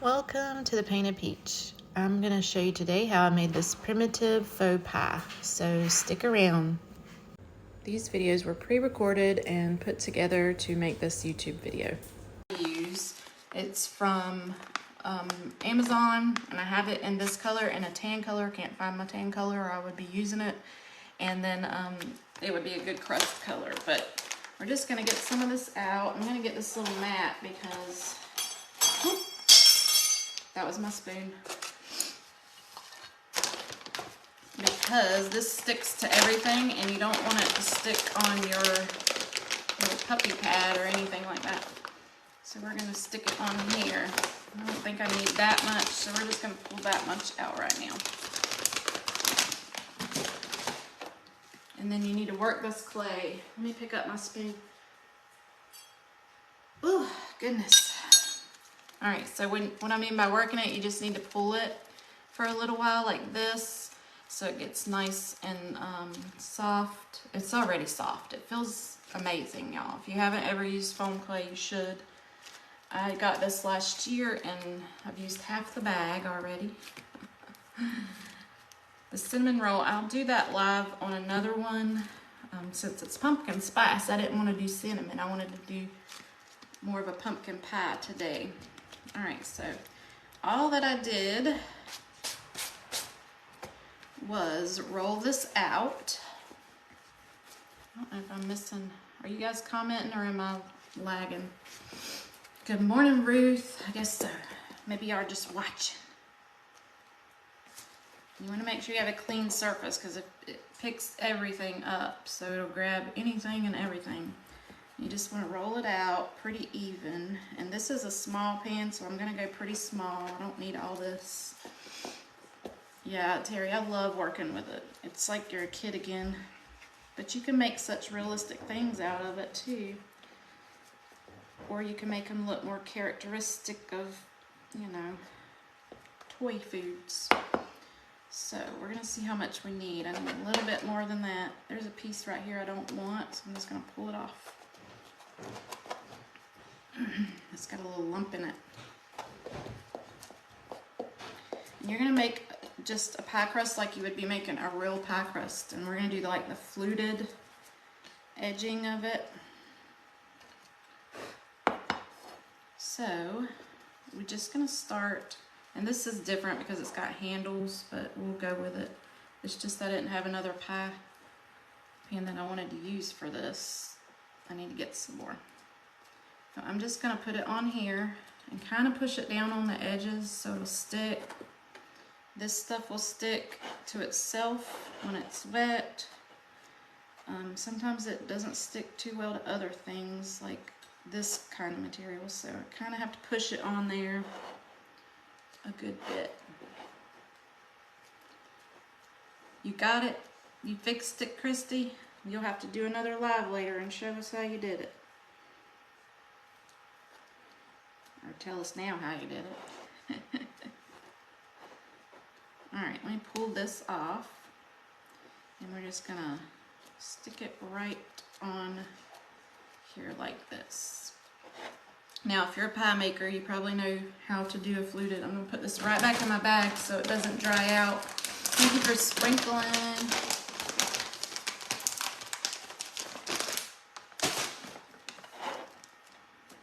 Welcome to the Painted Peach. I'm going to show you today how I made this primitive faux pie, so stick around. These videos were pre-recorded and put together to make this YouTube video. It's from Amazon, and I have it in this color and a tan color. Can't find my tan color or I would be using it. And then it would be a good crust color, but we're just going to get some of this out. I'm going to get this little mat because that was my spoon. Because this sticks to everything and you don't want it to stick on your little puppy pad or anything like that. So we're going to stick it on here. I don't think I need that much, so we're just going to pull that much out right now. And then you need to work this clay. Let me pick up my spoon. Oh, goodness. All right, so what I mean by working it, you just need to pull it for a little while like this so it gets nice and soft. It's already soft. It feels amazing, y'all. If you haven't ever used foam clay, you should. I got this last year and I've used half the bag already. The cinnamon roll, I'll do that live on another one. Since it's pumpkin spice, I didn't want to do cinnamon. I wanted to do more of a pumpkin pie today. All right, so all that I did was roll this out. I don't know if I'm missing. Are you guys commenting or am I lagging? Good morning, Ruth. I guess so. Maybe y'all are just watching. You want to make sure you have a clean surface because it picks everything up, so it'll grab anything and everything. You just want to roll it out pretty even. And this is a small pan, so I'm going to go pretty small. I don't need all this. Yeah, Terry, I love working with it. It's like you're a kid again. But you can make such realistic things out of it too. Or you can make them look more characteristic of, you know, toy foods. So we're going to see how much we need. I need a little bit more than that. There's a piece right here I don't want, so I'm just going to pull it off. It's got a little lump in it. And you're going to make just a pie crust like you would be making a real pie crust. And we're going to do like the fluted edging of it. So we're just going to start. And this is different because it's got handles, but we'll go with it. It's just I didn't have another pie pan that I wanted to use for this. I need to get some more. So I'm just going to put it on here and kind of push it down on the edges so it'll stick. This stuff will stick to itself when it's wet. Sometimes it doesn't stick too well to other things like this kind of material, so I kind of have to push it on there a good bit. You got it? You fixed it, Christy? You'll have to do another live later and show us how you did it. Or tell us now how you did it. Alright, let me pull this off. And we're just gonna stick it right on here like this. Now, if you're a pie maker, you probably know how to do a fluted. I'm going to put this right back in my bag so it doesn't dry out. Thank you for sprinkling.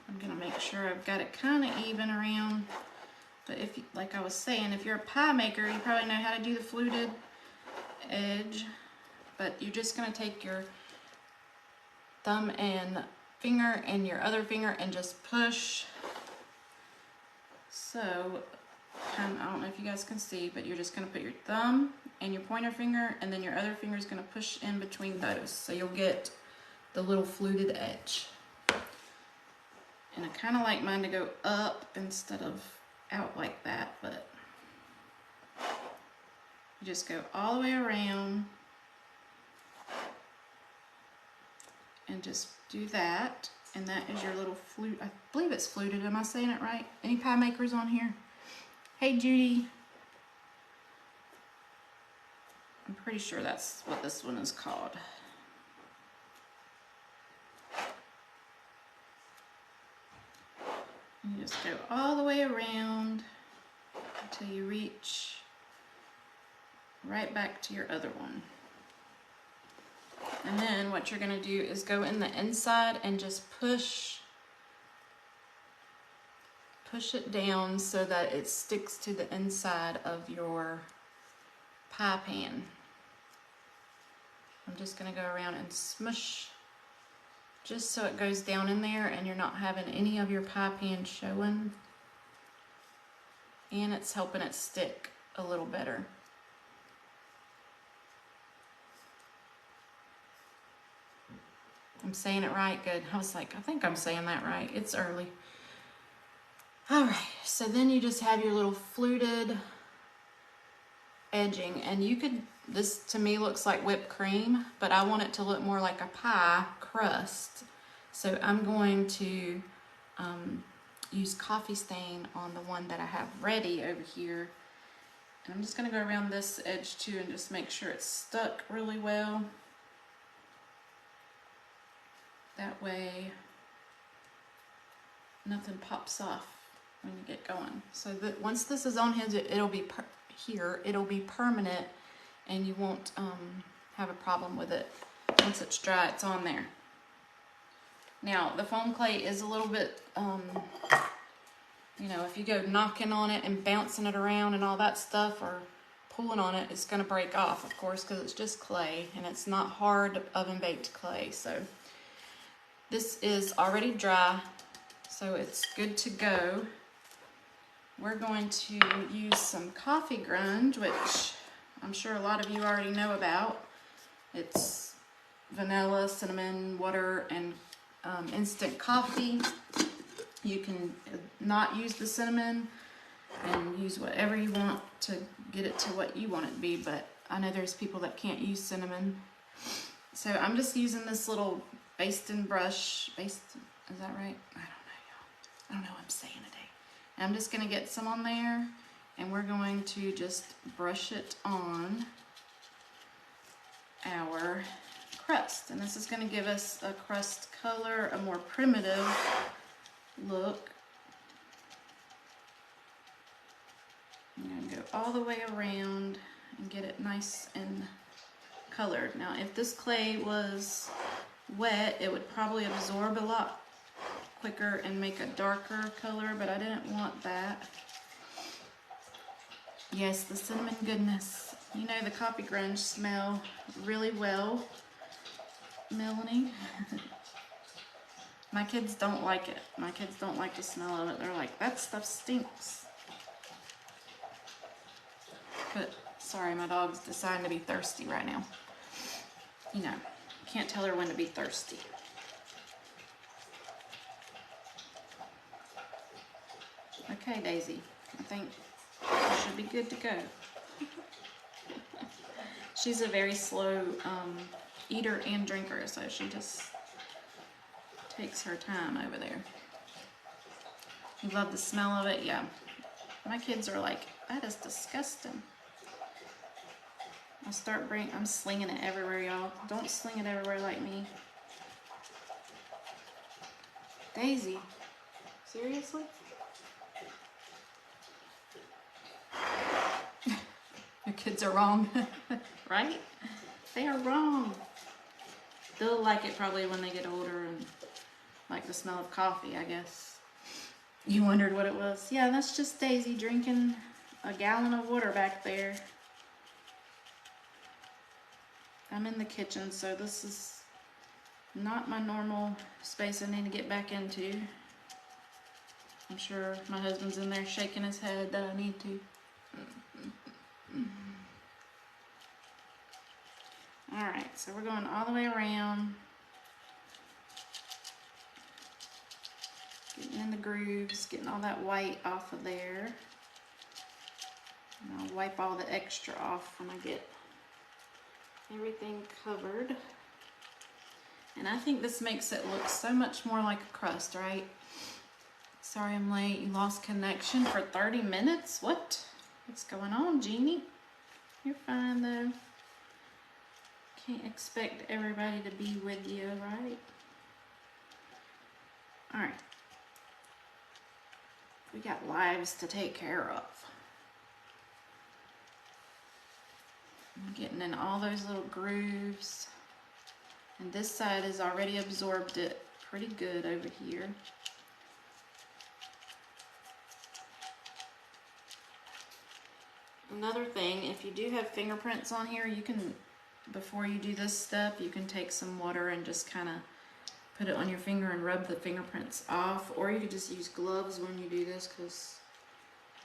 I'm going to make sure I've got it kind of even around. But if, like I was saying, if you're a pie maker, you probably know how to do the fluted edge. But you're just going to take your thumb and finger and your other finger and just push. So I don't know if you guys can see, but you're just going to put your thumb and your pointer finger, and then your other finger is going to push in between those, so you'll get the little fluted edge. And I kind of like mine to go up instead of out like that, but you just go all the way around and just do that, and that is your little flute. I believe it's fluted. Am I saying it right? Any pie makers on here? Hey, Judy. I'm pretty sure that's what this one is called. You just go all the way around. till you reach right back to your other one. And then what you're going to do is go in the inside and just push it down so that it sticks to the inside of your pie pan. I'm just going to go around and smush just so it goes down in there and you're not having any of your pie pan showing. And it's helping it stick a little better. I'm saying it right? Good. I was like, I think I'm saying that right. It's early. All right, so then you just have your little fluted edging, and you could, this to me looks like whipped cream, but I want it to look more like a pie crust. So I'm going to use coffee stain on the one that I have ready over here. And I'm just gonna go around this edge too and just make sure it's stuck really well. That way nothing pops off when you get going. So that once this is on here, it'll be it'll be permanent, and you won't have a problem with it. Once it's dry, it's on there. Now the foam clay is a little bit, you know, if you go knocking on it and bouncing it around and all that stuff, or pulling on it, it's going to break off, of course, because it's just clay and it's not hard oven baked clay. So this is already dry, so it's good to go. We're going to use some coffee grunge, which I'm sure a lot of you already know about. It's vanilla, cinnamon, water, and instant coffee. You can not use the cinnamon and use whatever you want to get it to what you want it to be, but I know there's people that can't use cinnamon. So I'm just using this little basting brush. Is that right? I don't know, y'all. I don't know what I'm saying today. I'm just going to get some on there, and we're going to just brush it on our crust. And this is going to give us a crust color, a more primitive look. I'm going to go all the way around and get it nice and colored. Now, if this clay was wet, it would probably absorb a lot quicker and make a darker color, but I didn't want that. Yes, the cinnamon goodness. You know the coffee grunge smell really well, Melanie. My kids don't like it. My kids don't like the smell of it. They're like, that stuff stinks. But sorry, my dog's deciding to be thirsty right now. You know, can't tell her when to be thirsty. Okay, Daisy, I think you should be good to go. She's a very slow eater and drinker, so she just takes her time over there. You love the smell of it? Yeah. My kids are like, that is disgusting. I'm slinging it everywhere, y'all. Don't sling it everywhere like me. Daisy, seriously? Your kids are wrong, right? They are wrong. They'll like it probably when they get older and like the smell of coffee, I guess. You wondered what it was? Yeah, that's just Daisy drinking a gallon of water back there. I'm in the kitchen, so this is not my normal space I need to get back into. I'm sure my husband's in there shaking his head that I need to. Alright, so we're going all the way around. Getting in the grooves, getting all that white off of there. And I'll wipe all the extra off when I get everything covered. And I think this makes it look so much more like a crust, right? Sorry I'm late. You lost connection for 30 minutes? What? What's going on, Jeannie? You're fine though. Can't expect everybody to be with you, right? Alright. We got lives to take care of. I'm getting in all those little grooves. And this side has already absorbed it pretty good over here. Another thing, if you do have fingerprints on here, you can, before you do this step, you can take some water and just kind of put it on your finger and rub the fingerprints off, or you could just use gloves when you do this, because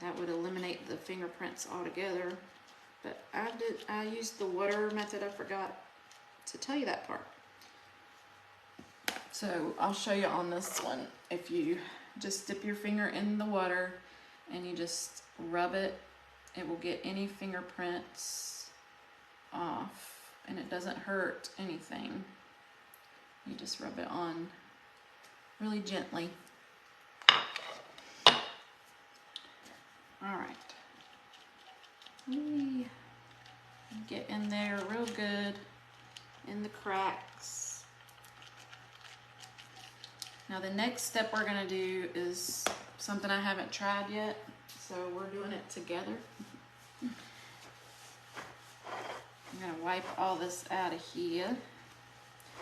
that would eliminate the fingerprints altogether. But I used the water method. I forgot to tell you that part. So I'll show you on this one. If you just dip your finger in the water and you just rub it, it will get any fingerprints off, and it doesn't hurt anything. You just rub it on really gently. All right. We get in there real good in the cracks. Now the next step we're gonna do is something I haven't tried yet, so we're doing it together. I'm gonna wipe all this out of here.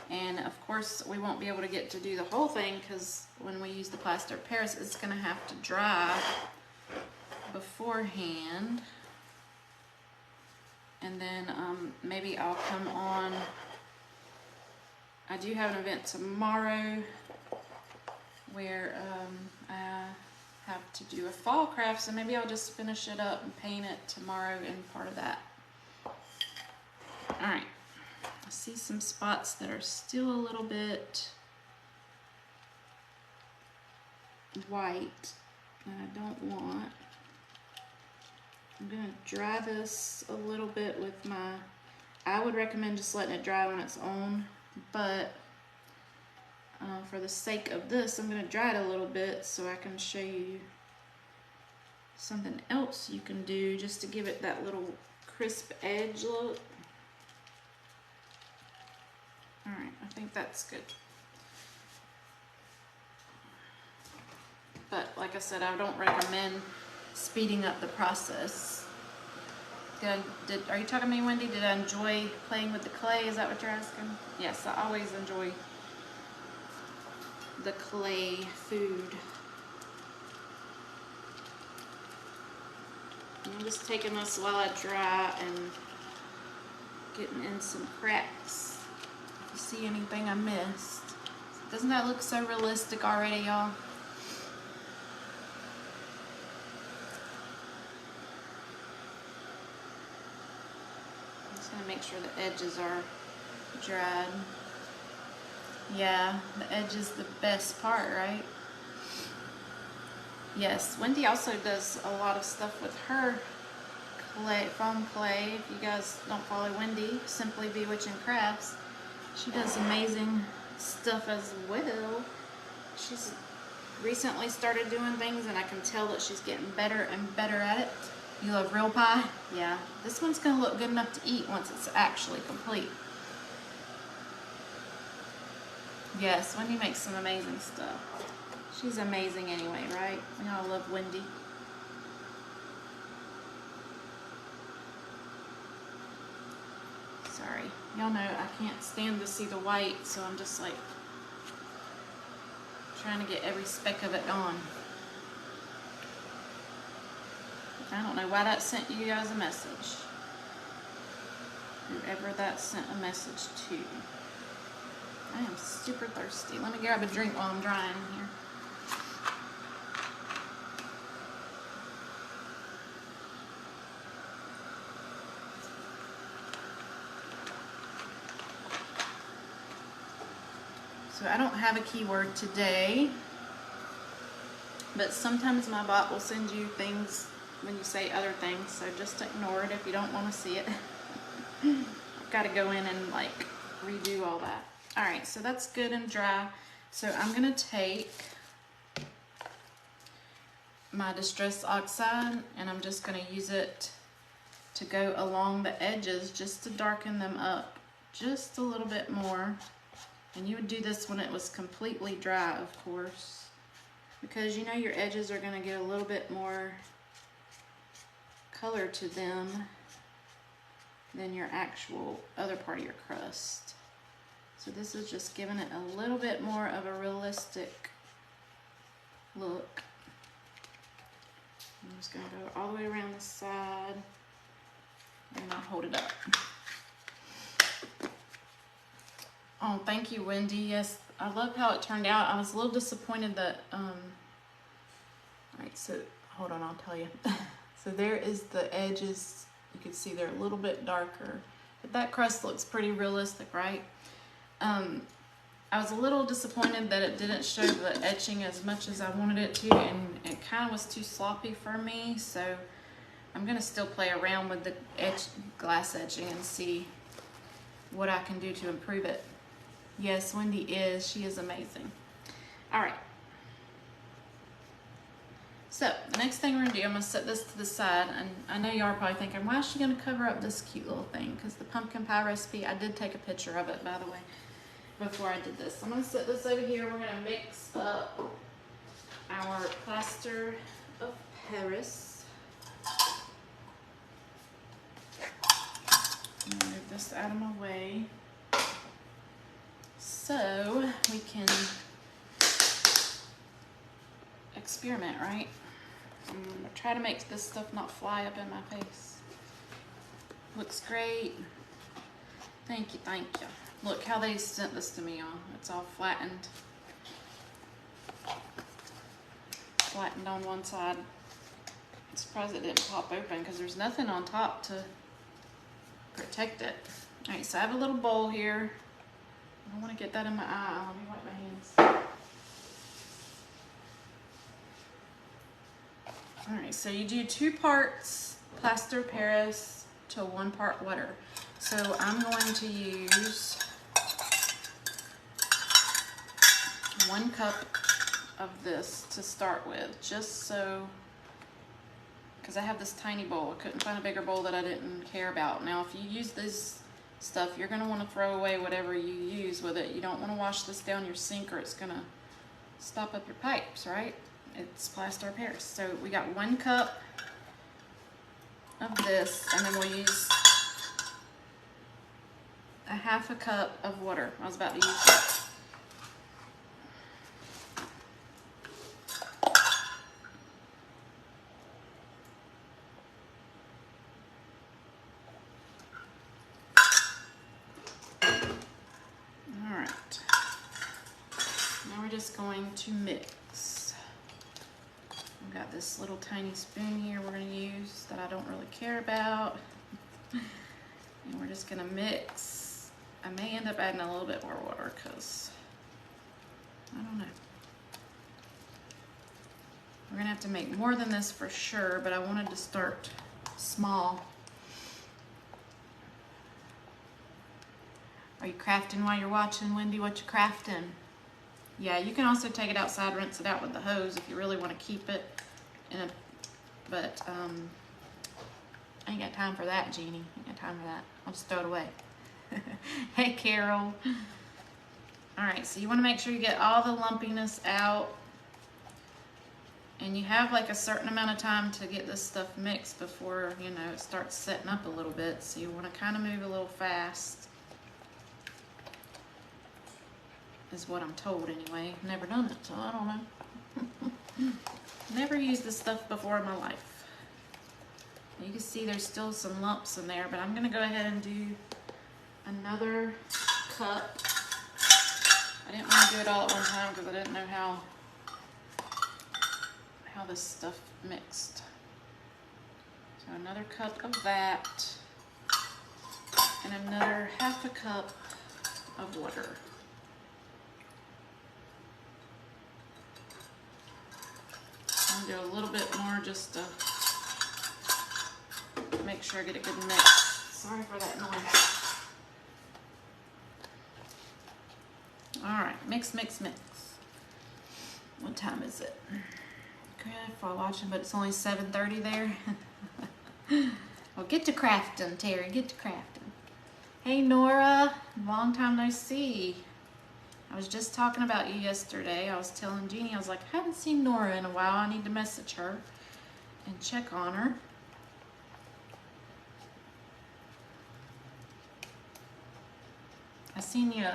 And of course we won't be able to get to do the whole thing, because when we use the plaster of Paris, it's gonna have to dry beforehand. And then maybe I'll come on. I do have an event tomorrow where I have to do a fall craft, so maybe I'll just finish it up and paint it tomorrow in part of that. All right, I see some spots that are still a little bit white that I don't want. I'm gonna dry this a little bit with my, I would recommend just letting it dry on its own, but for the sake of this, I'm gonna dry it a little bit so I can show you something else you can do just to give it that little crisp edge look. All right, I think that's good. But like I said, I don't recommend speeding up the process. Are you talking to me, Wendy? Did I enjoy playing with the clay? Is that what you're asking? Yes, I always enjoy the clay food. I'm just taking this while I dry and getting in some cracks. If you see anything I missed. Doesn't that look so realistic already, y'all? I'm just gonna make sure the edges are dried. Yeah, the edge is the best part, right? Yes, Wendy also does a lot of stuff with her clay, foam clay. If you guys don't follow Wendy, Simply Bewitching Crafts, she does amazing stuff as well. She's recently started doing things, and I can tell that she's getting better and better at it. You love real pie? Yeah, this one's gonna look good enough to eat once it's actually complete. Yes, Wendy makes some amazing stuff. She's amazing anyway, right? We all love Wendy. Sorry. Y'all know I can't stand to see the white, so I'm just like trying to get every speck of it gone. I don't know why that sent you guys a message. Whoever that sent a message to. I am super thirsty. Let me grab a drink while I'm drying here. So I don't have a keyword today, but sometimes my bot will send you things when you say other things, so just ignore it if you don't want to see it. I've got to go in and like redo all that. All right, so that's good and dry. So I'm gonna take my Distress Oxide and I'm just gonna use it to go along the edges just to darken them up just a little bit more. And you would do this when it was completely dry, of course, because you know your edges are gonna get a little bit more color to them than your actual other part of your crust. So this is just giving it a little bit more of a realistic look. I'm just gonna go all the way around the side and I'll hold it up. Oh, thank you, Wendy. Yes, I love how it turned out. I was a little disappointed that, all right, so hold on, I'll tell you. So there is the edges. You can see they're a little bit darker, but that crust looks pretty realistic, right? I was a little disappointed that it didn't show the etching as much as I wanted it to, and it kind of was too sloppy for me, so I'm gonna still play around with the glass etching and see what I can do to improve it. Yes, Wendy is. She is amazing. All right. So the next thing we're gonna do, I'm gonna set this to the side, and I know y'all are probably thinking, why is she gonna cover up this cute little thing? Because the pumpkin pie recipe, I did take a picture of it, by the way, before I did this. I'm gonna set this over here. We're gonna mix up our plaster of Paris. Move this out of my way so we can experiment, right? I'm gonna try to make this stuff not fly up in my face. Looks great. Thank you, thank you. Look how they sent this to me, y'all. It's all flattened. Flattened on one side. I'm surprised it didn't pop open because there's nothing on top to protect it. All right, so I have a little bowl here. I don't want to get that in my eye. Let me wipe my hands. All right, so you do 2 parts plaster of Paris to 1 part water. So I'm going to use 1 cup of this to start with, just so, because I have this tiny bowl. I couldn't find a bigger bowl that I didn't care about. Now, if you use this stuff, you're going to want to throw away whatever you use with it. You don't want to wash this down your sink or it's going to stop up your pipes, right? It's plaster of Paris. So we got 1 cup of this, and then we'll use a 1/2 cup of water. I was about to use that. All right. Now we're just going to mix. I've got this little tiny spoon here we're going to use that I don't really care about. And we're just going to mix. I may end up adding a little bit more water because I don't know. We're going to have to make more than this for sure, but I wanted to start small. Are you crafting while you're watching, Wendy? What you crafting? Yeah, you can also take it outside, rinse it out with the hose if you really want to keep it in a, but I ain't got time for that, Jeannie. I ain't got time for that. I'll just throw it away. Hey, Carol. All right, so you want to make sure you get all the lumpiness out, and you have like a certain amount of time to get this stuff mixed before, you know, it starts setting up a little bit. So you want to kind of move a little fast, is what I'm told anyway. Never done it, so I don't know. Never used this stuff before in my life. You can see there's still some lumps in there, but I'm gonna go ahead and do another cup. I didn't want to do it all at one time because I didn't know how this stuff mixed. So another cup of that, and another 1/2 cup of water. I'm gonna do a little bit more just to make sure I get a good mix. Sorry for that noise. All right, mix, mix, mix. What time is it? Good for watching, but it's only 7:30 there. Well, get to crafting, Terry. Get to crafting. Hey, Nora. Long time no see. I was just talking about you yesterday. I was telling Jeannie, I was like, I haven't seen Nora in a while. I need to message her and check on her. I've seen you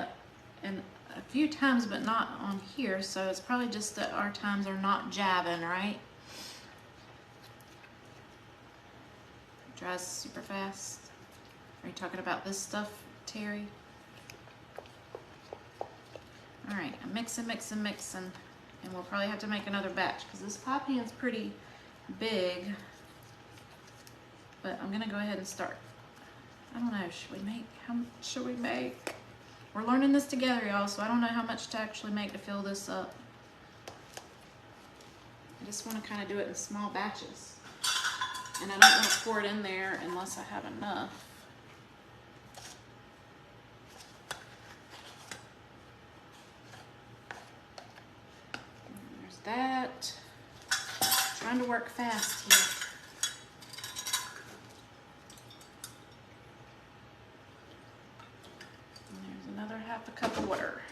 in a few times, but not on here, so it's probably just that our times are not jabbing, right? It dries super fast. Are you talking about this stuff, Terry? All right, I'm mixing, and we'll probably have to make another batch because this pie pan's pretty big. But I'm gonna go ahead and start. I don't know, how much should we make? We're learning this together, y'all, so I don't know how much to actually make to fill this up. I just want to kind of do it in small batches. And I don't want to pour it in there unless I have enough. There's that. Trying to work fast here. Another half a cup of water.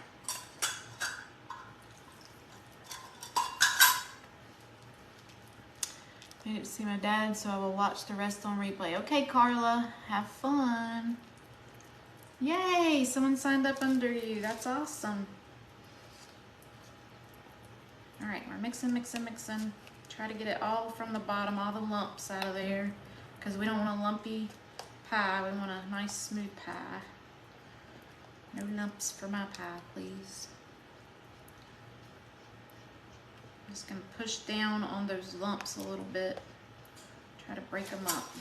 I need to see my dad, so I will watch the rest on replay. Okay, Carla, have fun. Yay, someone signed up under you. That's awesome. All right, we're mixing. Try to get it all from the bottom, all the lumps out of there, because we don't want a lumpy pie. We want a nice, smooth pie. No lumps for my pie, please. I'm just gonna push down on those lumps a little bit. Try to break them up.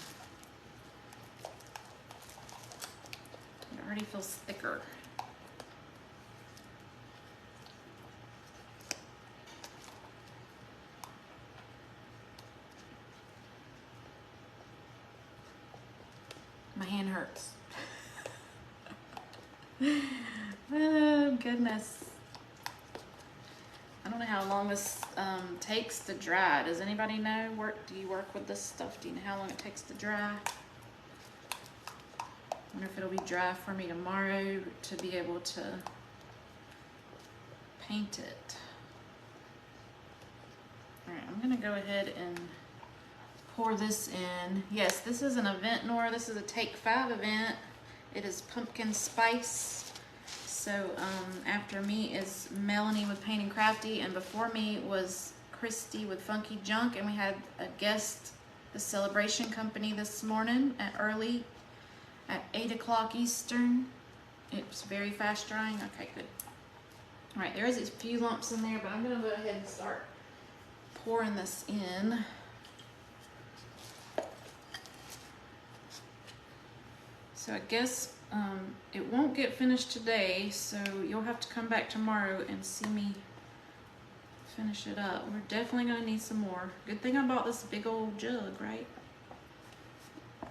It already feels thicker. My hand hurts. Oh, goodness. I don't know how long this takes to dry. Does anybody know? Do you work with this stuff? Do you know how long it takes to dry? I wonder if it'll be dry for me tomorrow to be able to paint it. All right, I'm gonna go ahead and pour this in. Yes, this is an event, Nora. This is a Take 5 event. It is pumpkin spice. So after me is Melanie with Paint and Crafty, and before me was Christy with Funky Junk, and we had a guest, the Celebration Company, this morning at 8 o'clock Eastern. It's very fast drying. Okay, good. All right, there is a few lumps in there, but I'm gonna go ahead and start pouring this in. So I guess it won't get finished today, so you'll have to come back tomorrow and see me finish it up. We're definitely gonna need some more. Good thing I bought this big old jug, right? All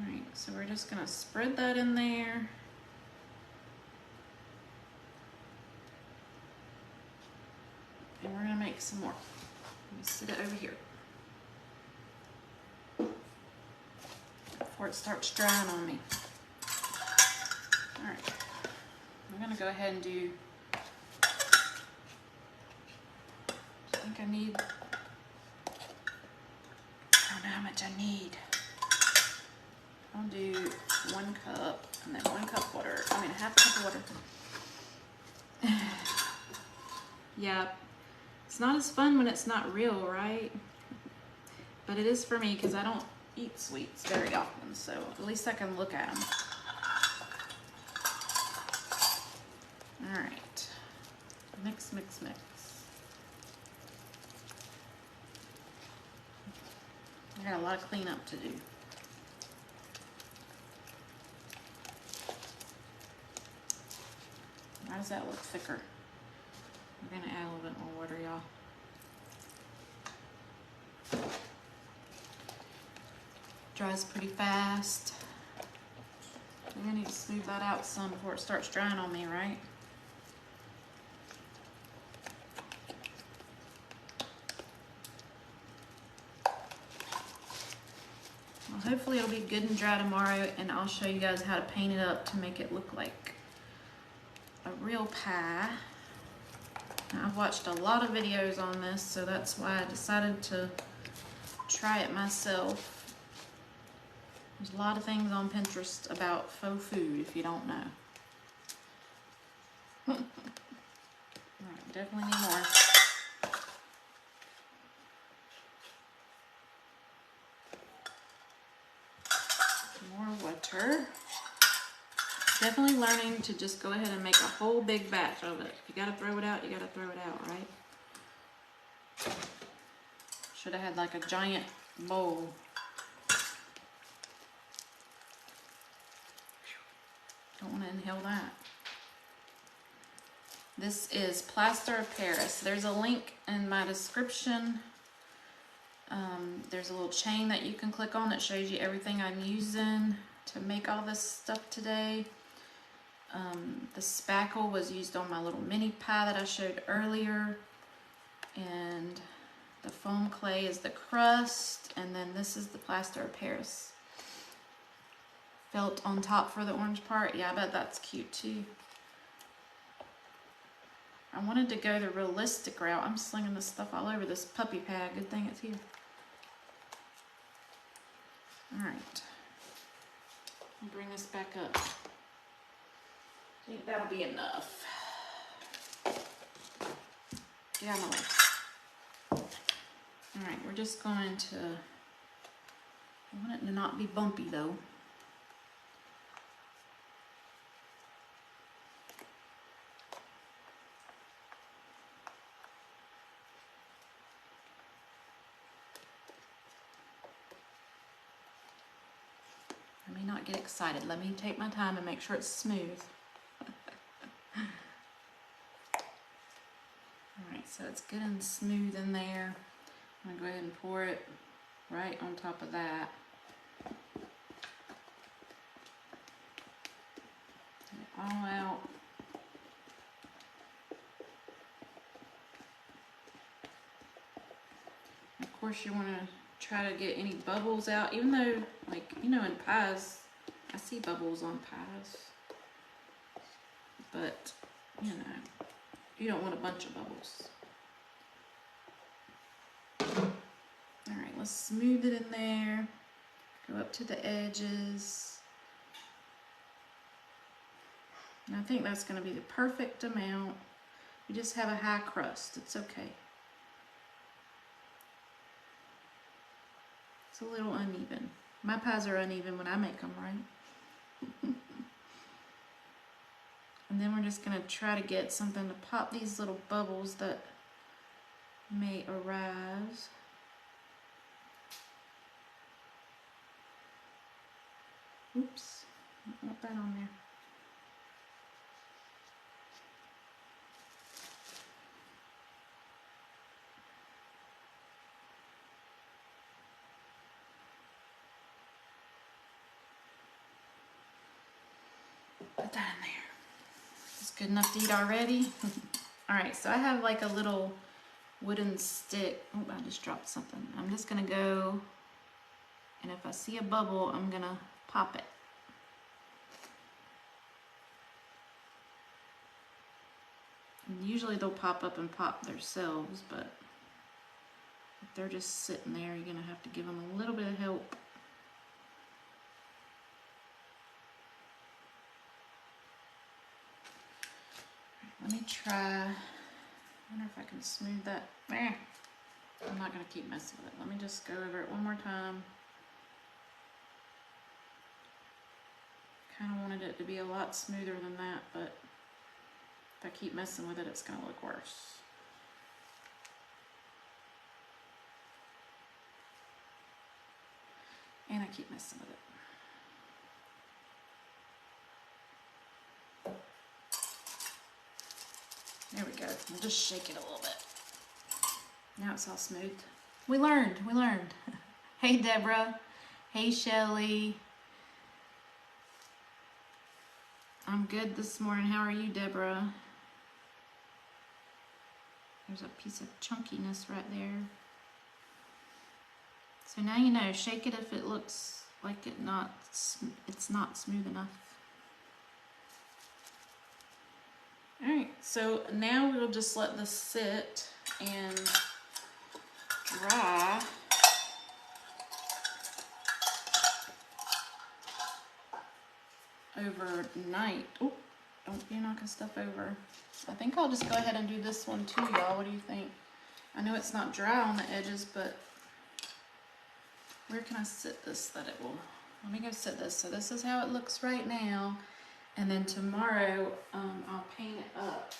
right, so we're just gonna spread that in there. And we're gonna make some more. Let me sit it over here before it starts drying on me. All right, I'm gonna go ahead and do, I think I need, I don't know how much I need. I'll do 1 cup and then 1 cup water. I mean, a half cup of water. Yeah, it's not as fun when it's not real, right? But it is for me because I don't eat sweets very often, so at least I can look at them. All right, mix, mix, mix. I got a lot of cleanup to do. Why does that look thicker? We're gonna add a little bit more water, y'all. Dries pretty fast. I'm gonna need to smooth that out some before it starts drying on me, right? Well, hopefully it'll be good and dry tomorrow, and I'll show you guys how to paint it up to make it look like a real pie. Now, I've watched a lot of videos on this, so that's why I decided to try it myself. There's a lot of things on Pinterest about faux food if you don't know. Alright, definitely need more. More water. Definitely learning to just go ahead and make a whole big batch of it. If you gotta throw it out, you gotta throw it out, right? Should have had like a giant bowl. Don't want to inhale that. This is Plaster of Paris. There's a link in my description. There's a little chain that you can click on that shows you everything I'm using to make all this stuff today. The spackle was used on my little mini pie that I showed earlier. And the foam clay is the crust. And then this is the Plaster of Paris. Felt on top for the orange part. Yeah, I bet that's cute too. I wanted to go the realistic route. I'm slinging this stuff all over this puppy pad. Good thing it's here. Alright. Bring this back up. I think that'll be enough. Get out of my way. Alright, we're just going to... I want it to not be bumpy though. Let me not get excited. Let me take my time and make sure it's smooth. Alright, so it's good and smooth in there. I'm going to go ahead and pour it right on top of that. Get it all out. Of course, you want to try to get any bubbles out, even though, like, you know, in pies, I see bubbles on pies. But, you know, you don't want a bunch of bubbles. Alright, let's smooth it in there. Go up to the edges. And I think that's going to be the perfect amount. We just have a high crust. It's okay. It's a little uneven. My pies are uneven when I make them, right? And then we're just going to try to get something to pop these little bubbles that may arise. Oops, I want that on there. Put that in there. It's good enough to eat already. Alright, so I have like a little wooden stick. Oh, I just dropped something. I'm just gonna go, and if I see a bubble, I'm gonna pop it. And usually they'll pop up and pop themselves, but if they're just sitting there, you're gonna have to give them a little bit of help. Let me try. I wonder if I can smooth that. I'm not going to keep messing with it. Let me just go over it one more time. Kind of wanted it to be a lot smoother than that, but if I keep messing with it, it's going to look worse. And I keep messing with it. There we go. We'll just shake it a little bit. Now it's all smooth. We learned. Hey, Deborah. Hey, Shelly. I'm good this morning. How are you, Deborah? There's a piece of chunkiness right there. So now you know, shake it if it looks like it's not smooth enough. Alright, so now we'll just let this sit and dry. overnight. Oh, don't be knocking stuff over. I think I'll just go ahead and do this one too, y'all. What do you think? I know it's not dry on the edges, but where can I sit this that it will? Let me go sit this. So this is how it looks right now. And then tomorrow, I'll paint it up.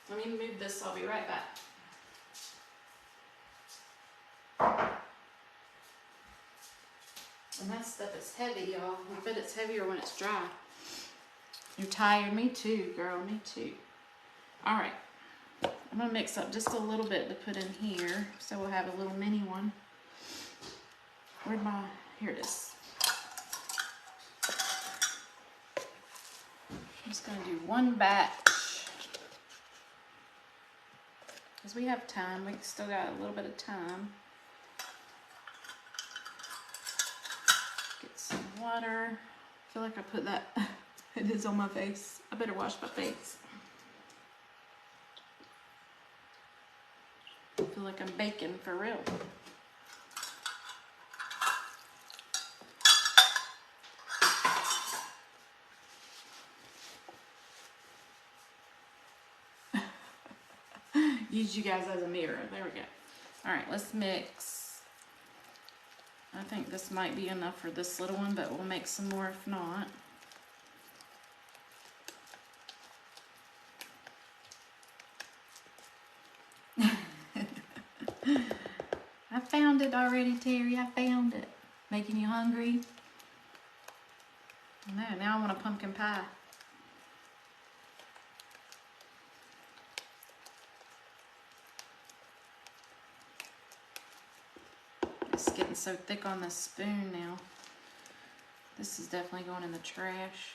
Let me move this, I'll be right back. And that stuff is heavy, y'all. I bet it's heavier when it's dry. You're tired? Me too, girl, me too. All right, I'm gonna mix up just a little bit to put in here, so we'll have a little mini one. Where'd my, here it is. I'm just gonna do one batch. Because we have time, we still got a little bit of time. Get some water. I feel like I put that, it is on my face. I better wash my face. I feel like I'm baking for real. Use you guys as a mirror. There we go. All right, let's mix. I think this might be enough for this little one, but we'll make some more if not. I found it already, Terry. I found it. Making you hungry? No, now I want a pumpkin pie. It's getting so thick on the spoon now. This is definitely going in the trash.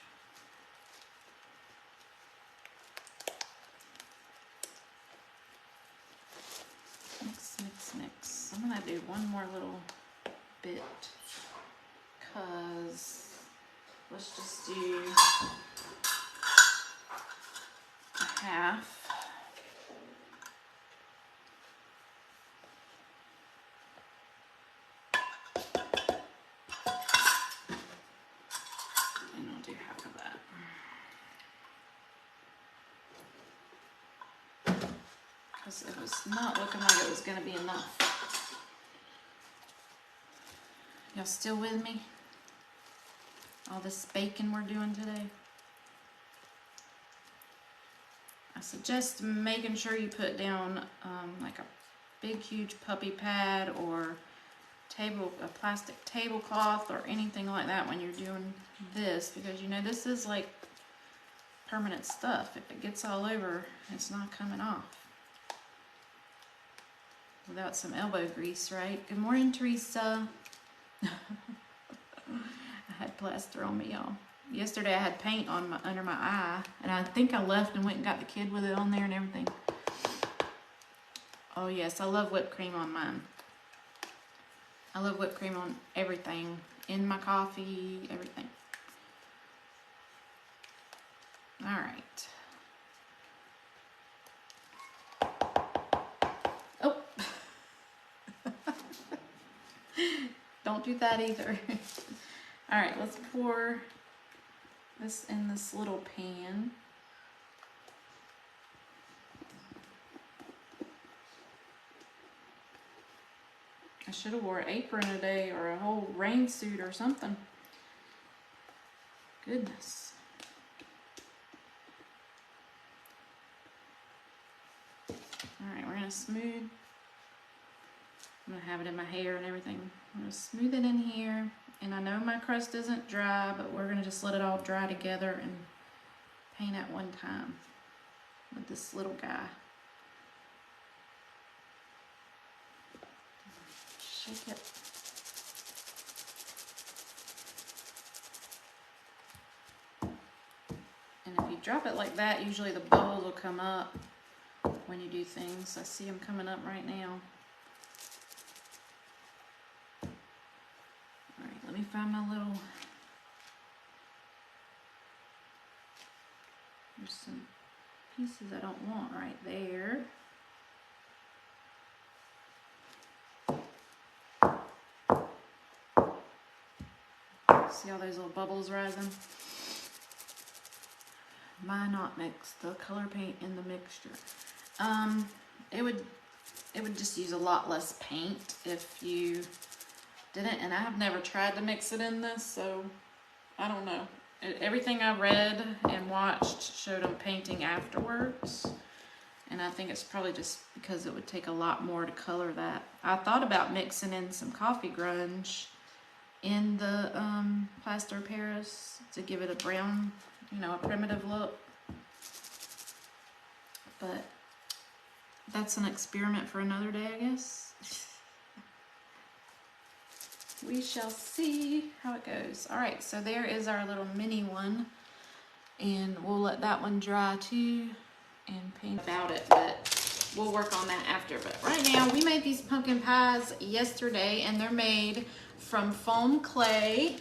Mix, mix, mix. I'm gonna do one more little bit, cause let's just do a half. And I'll do half of that. Because it was not looking like it was gonna be enough. Y'all still with me? All this baking we're doing today. I suggest making sure you put down like a big huge puppy pad or a plastic tablecloth or anything like that when you're doing this, because you know this is like permanent stuff. If it gets all over, it's not coming off without some elbow grease, right? Good morning, Teresa. I had plaster on me, y'all. Yesterday I had paint on under my eye, and I think I left and went and got the kid with it on there and everything. Oh yes, I love whipped cream on mine. I love whipped cream on everything. In my coffee, everything. All right. Oh. Don't do that either. All right, let's pour this in this little pan. I should have wore an apron today or a whole rain suit or something. Goodness. All right, we're gonna smooth. I'm gonna have it in my hair and everything. I'm gonna smooth it in here. And I know my crust isn't dry, but we're gonna just let it all dry together and paint at one time with this little guy. Shake it. And if you drop it like that, usually the bubbles will come up when you do things. I see them coming up right now. All right, let me find my little, there's some pieces I don't want right there. See all those little bubbles rising? Why not mix the color paint in the mixture? It would just use a lot less paint if you didn't, and I have never tried to mix it in this, so I don't know. Everything I read and watched showed them painting afterwards, and I think it's probably just because it would take a lot more to color that. I thought about mixing in some coffee grunge in the plaster of Paris to give it a brown, you know, a primitive look, but that's an experiment for another day, I guess. We shall see how it goes. All right, so there is our little mini one, and we'll let that one dry too and paint about it, but we'll work on that after. But right now, we made these pumpkin pies yesterday, and they're made from foam clay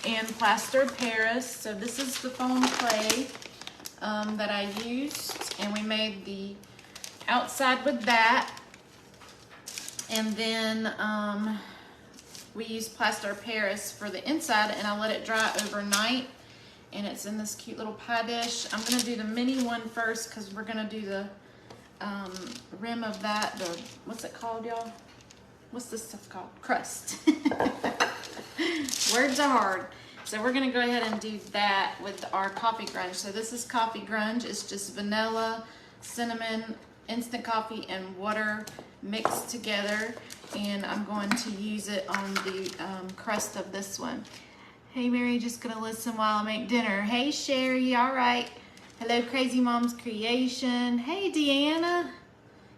and plaster Paris. So this is the foam clay that I used, and we made the outside with that, and then we used plaster Paris for the inside, and I let it dry overnight, and it's in this cute little pie dish. I'm gonna do the mini one first because we're gonna do the rim of that, the, what's it called, y'all? What's this stuff called? Crust. Words are hard. So we're gonna go ahead and do that with our coffee grunge. So this is coffee grunge. It's just vanilla, cinnamon, instant coffee, and water mixed together. And I'm going to use it on the crust of this one. Hey Mary, just gonna listen while I make dinner. Hey Sherry, all right. Hello Crazy Mom's Creation. Hey Deanna,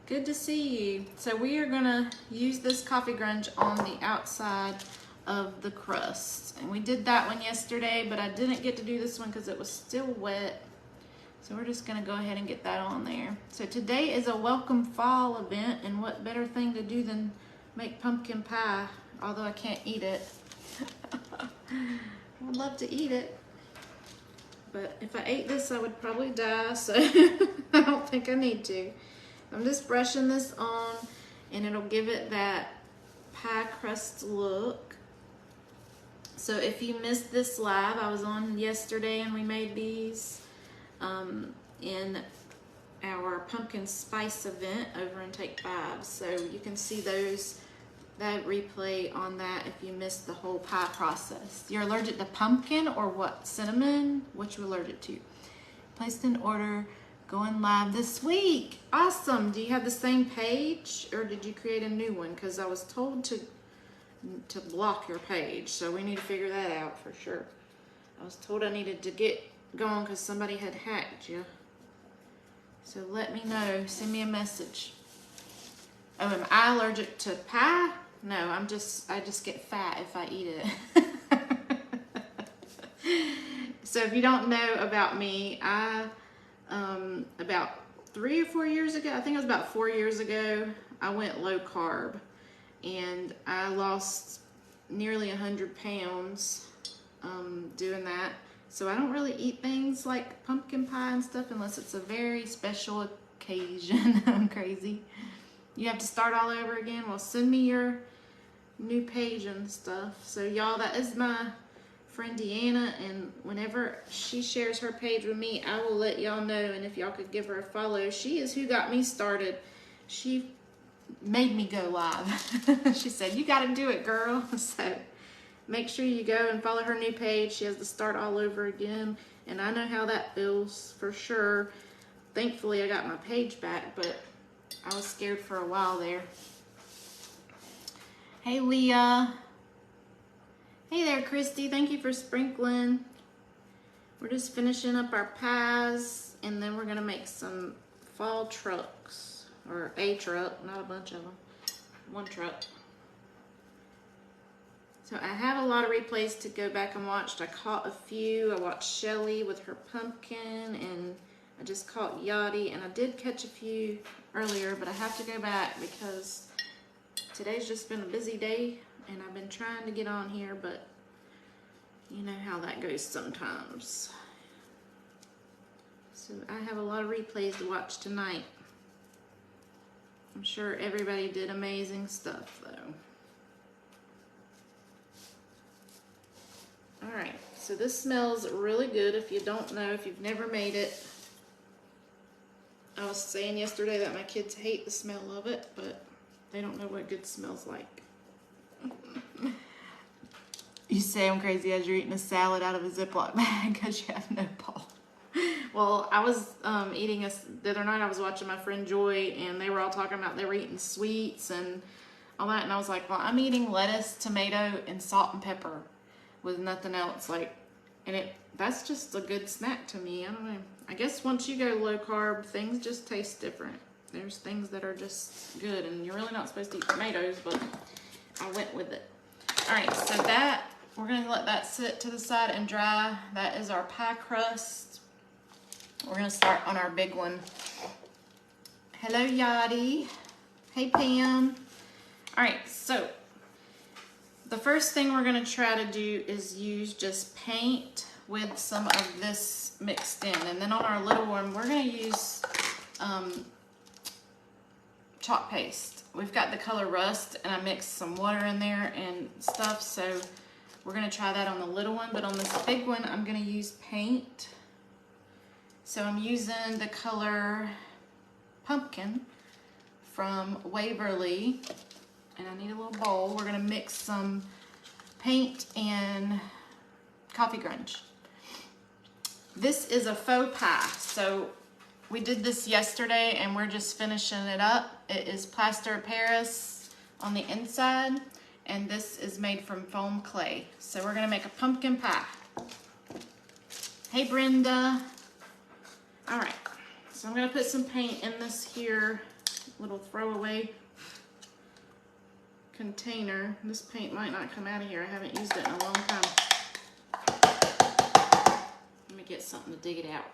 good to see you. So we are gonna use this coffee grunge on the outside of the crust. And we did that one yesterday, but I didn't get to do this one because it was still wet. So we're just gonna go ahead and get that on there. So today is a welcome fall event, and what better thing to do than make pumpkin pie, although I can't eat it. I would love to eat it, but if I ate this I would probably die, so I don't think I need to. I'm just brushing this on, and it'll give it that pie crust look. So if you missed this live, I was on yesterday and we made these in our pumpkin spice event over in Take 5. So you can see that replay on that if you missed the whole pie process. You're allergic to pumpkin or what? Cinnamon? What you allergic to? Placed an order, going live this week. Awesome. Do you have the same page or did you create a new one? Because I was told to block your page, so we need to figure that out for sure. I was told I needed to get going because somebody had hacked you. So let me know. Send me a message. Oh, am I allergic to pie? No, I just get fat if I eat it. So if you don't know about me, I about 3 or 4 years ago, I think it was about 4 years ago, I went low carb, and I lost nearly 100 pounds doing that. So I don't really eat things like pumpkin pie and stuff unless it's a very special occasion. I'm crazy. You have to start all over again. Well, send me your new page and stuff. So y'all, that is my friend Deanna, and whenever she shares her page with me, I will let y'all know. And if y'all could give her a follow, she is who got me started. She made me go live. She said, you got to do it, girl. So make sure you go and follow her new page. She has to start all over again, and I know how that feels for sure. Thankfully, I got my page back, but I was scared for a while there. Hey, Leah. Hey there, Christy. Thank you for sprinkling. We're just finishing up our pies, and then we're going to make some fall trucks, or a truck, not a bunch of them. One truck. So I have a lot of replays to go back and watch. I caught a few. I watched Shelly with her pumpkin, and I just caught Yachty, and I did catch a few earlier, but I have to go back because today's just been a busy day, and I've been trying to get on here, but you know how that goes sometimes. So I have a lot of replays to watch tonight. I'm sure everybody did amazing stuff, though. All so this smells really good. If you don't know, if you've never made it, I was saying yesterday that my kids hate the smell of it, but they don't know what good smells like. You say I'm crazy as you're eating a salad out of a Ziploc bag because you have no ball. Well, I was eating the other night. I was watching my friend Joy, and they were all talking about they were eating sweets and all that, and I was like, well, I'm eating lettuce, tomato, and salt and pepper with nothing else. Like, and that's just a good snack to me. I don't know. I guess once you go low carb, things just taste different. There's things that are just good, and you're really not supposed to eat tomatoes, but I went with it. All right, so that, we're gonna let that sit to the side and dry. That is our pie crust. We're gonna start on our big one. Hello, Yachty. Hey, Pam. All right, so the first thing we're gonna try to do is use just paint with some of this mixed in. And then on our little one, we're gonna use chalk paste. We've got the color Rust, and I mixed some water in there and stuff, so we're gonna try that on the little one. But on this big one, I'm gonna use paint. So I'm using the color Pumpkin from Waverly, and I need a little bowl. We're gonna mix some paint and coffee grunge. This is a faux pie, so we did this yesterday and we're just finishing it up. It is plaster of Paris on the inside, and this is made from foam clay. So we're gonna make a pumpkin pie. Hey, Brenda. All right, so I'm gonna put some paint in this here little throwaway container. This paint might not come out of here. I haven't used it in a long time. Let me get something to dig it out.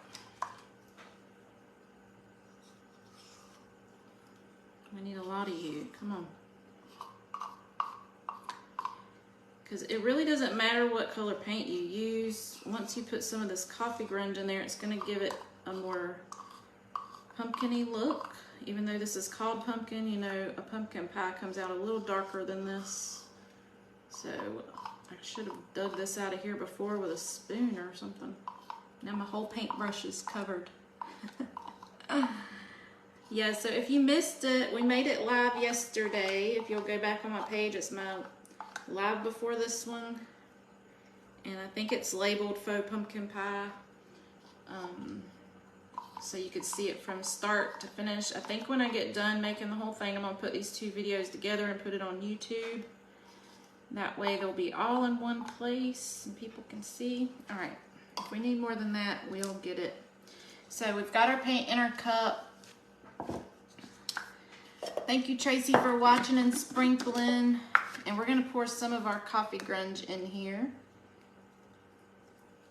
We need a lot of you. Come on. Because it really doesn't matter what color paint you use. Once you put some of this coffee grunge in there, it's going to give it a more pumpkin-y look. Even though this is called pumpkin, you know, a pumpkin pie comes out a little darker than this. So I should have dug this out of here before with a spoon or something. Now my whole paintbrush is covered. Yeah, so if you missed it, we made it live yesterday. If you'll go back on my page, it's my live before this one. And I think it's labeled Faux Pumpkin Pie. So you could see it from start to finish. I think when I get done making the whole thing, I'm gonna put these two videos together and put it on YouTube. That way they'll be all in one place and people can see. All right, if we need more than that, we'll get it. So we've got our paint in our cup. Thank you, Tracy, for watching and sprinkling. And we're gonna pour some of our coffee grunge in here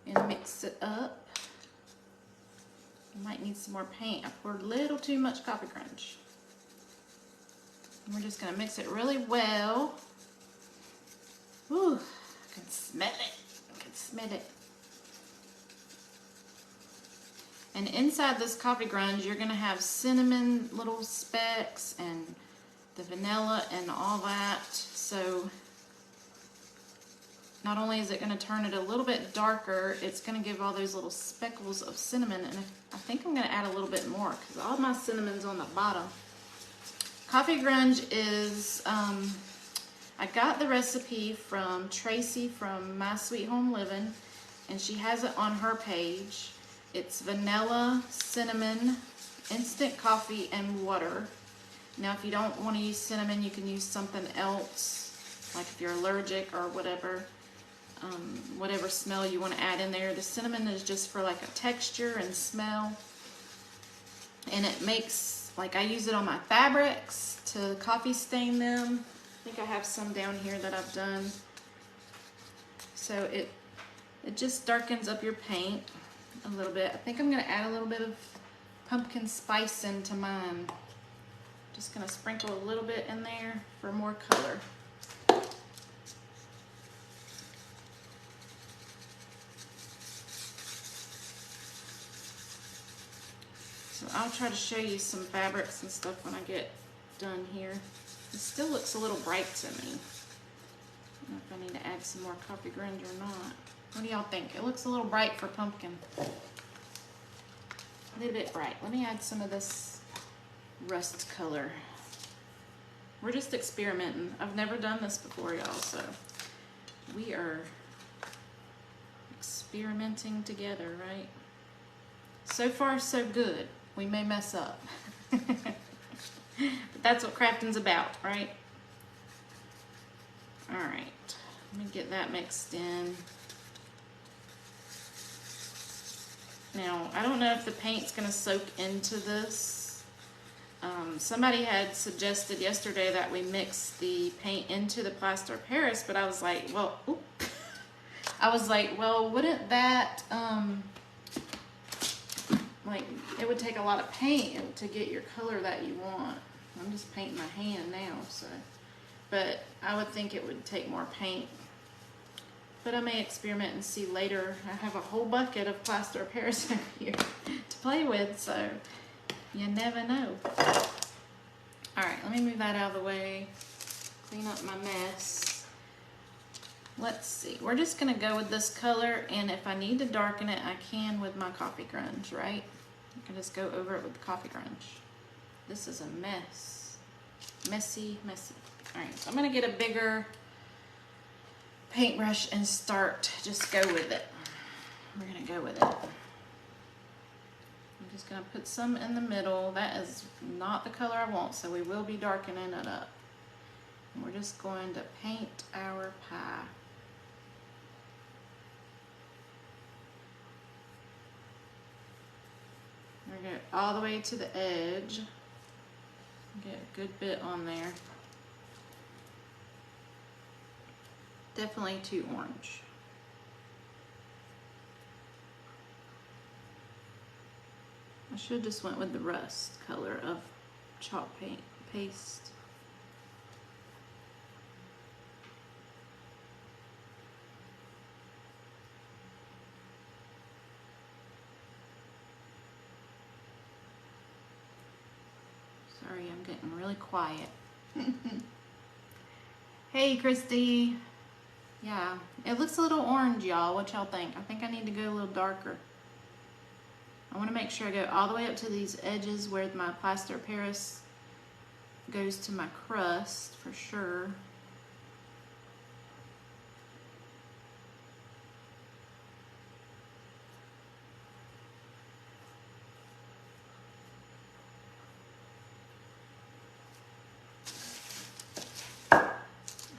and mix it up. Might need some more paint. I poured a little too much coffee grunge. And we're just gonna mix it really well. Ooh, I can smell it. I can smell it. And inside this coffee grunge, you're gonna have cinnamon little specks and the vanilla and all that. So not only is it going to turn it a little bit darker, it's going to give all those little speckles of cinnamon. And I think I'm going to add a little bit more because all my cinnamon's on the bottom. Coffee grunge is, I got the recipe from Tracy from My Sweet Home Living, and she has it on her page. It's vanilla, cinnamon, instant coffee, and water. Now, if you don't want to use cinnamon, you can use something else, like if you're allergic or whatever. Whatever smell you want to add in there. The cinnamon is just for like a texture and smell. And it makes, like I use it on my fabrics to coffee stain them. I think I have some down here that I've done. So it just darkens up your paint a little bit. I think I'm going to add a little bit of pumpkin spice into mine. Just going to sprinkle a little bit in there for more color. So I'll try to show you some fabrics and stuff when I get done here. It still looks a little bright to me. I don't know if I need to add some more coffee grunge or not. What do y'all think? It looks a little bright for pumpkin. A little bit bright. Let me add some of this rust color. We're just experimenting. I've never done this before, y'all, so we are experimenting together, right? So far, so good. We may mess up. But that's what crafting's about, right? All right, let me get that mixed in. Now, I don't know if the paint's gonna soak into this. Somebody had suggested yesterday that we mix the paint into the plaster of Paris, but I was like, well, wouldn't that, like, it would take a lot of paint to get your color that you want. I'm just painting my hand now, so. But I would think it would take more paint. But I may experiment and see later. I have a whole bucket of plaster of Paris over here to play with, so you never know. All right, let me move that out of the way, clean up my mess. Let's see, we're just gonna go with this color, and if I need to darken it, I can with my coffee grunge, right? I can just go over it with the coffee grunge. This is a mess. Messy, messy. All right, so I'm gonna get a bigger paintbrush and just go with it. We're gonna go with it. I'm just gonna put some in the middle. That is not the color I want, so we will be darkening it up. And we're just going to paint our pie. We're gonna go all the way to the edge. Get a good bit on there. Definitely too orange. I should have just went with the rust color of chalk paint paste. Sorry, I'm getting really quiet. Hey, Christy. Yeah, it looks a little orange, y'all. What y'all think? I think I need to go a little darker. I want to make sure I go all the way up to these edges where my plaster of Paris goes to my crust for sure.